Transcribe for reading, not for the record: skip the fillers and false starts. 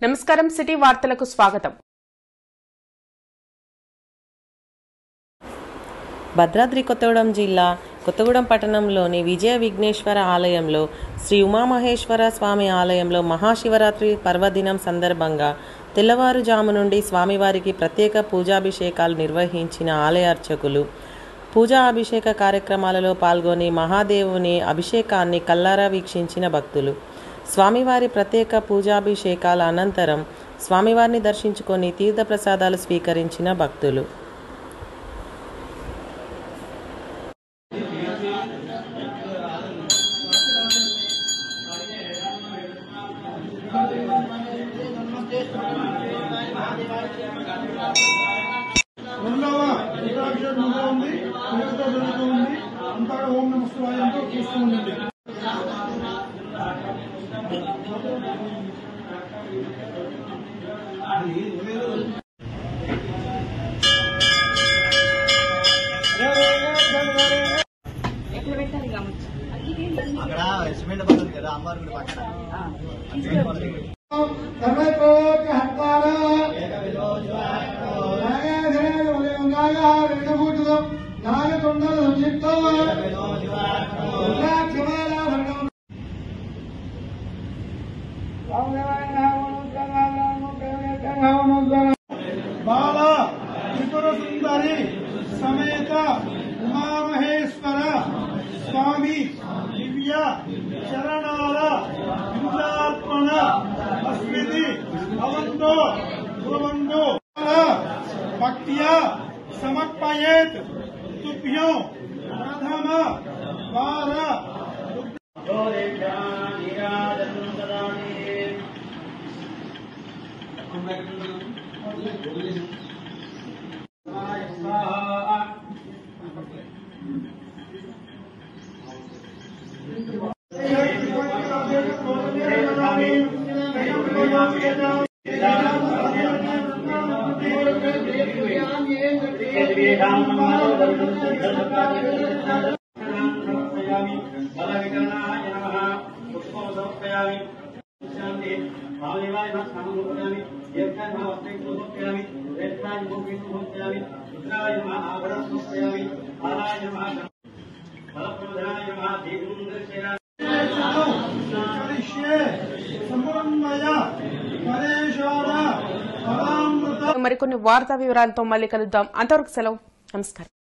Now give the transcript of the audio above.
నమస్కారం సిటీ వార్తలకు స్వాగతం. భద్రాద్రి కొత్తగూడెం జిల్లా కొత్తగూడెం పట్టణంలోని విజయ విఘ్నేశ్వర ఆలయంలో శ్రీ ఉమామహేశ్వర స్వామి ఆలయంలో మహాశివరాత్రి పర్వదినం సందర్భంగా తెల్లవారుజాము నుండి స్వామివారికి ప్రత్యేక పూజాభిషేకాలు నిర్వహించిన ఆలయ అర్చకులు పూజా అభిషేక కార్యక్రమాలలో పాల్గొని మహాదేవుని అభిషేకాన్ని కల్లారా వీక్షించిన భక్తులు స్వామివారి ప్రత్యేక పూజాభిషేకాల అనంతరం స్వామివారిని దర్శించుకొని తీర్థప్రసాదాలు స్వీకరించిన భక్తులు అక్కడ సిమెంట్ పడుతుంది కదా అమ్మారు పక్కన బాల త్రిపుర సుందరి సమేత ఉమామహేశ్వర స్వామి దివ్య శరణాల హింసాత్మన అస్మితి అవంతో గురువంతో భక్త్యా సమర్పయేత్ తుభ్యం ప్రథమ వార మరికొన్ని వార్తా వివరాలతో మళ్ళీ కలుద్దాం. అంతవరకు సెలవు. నమస్కారం.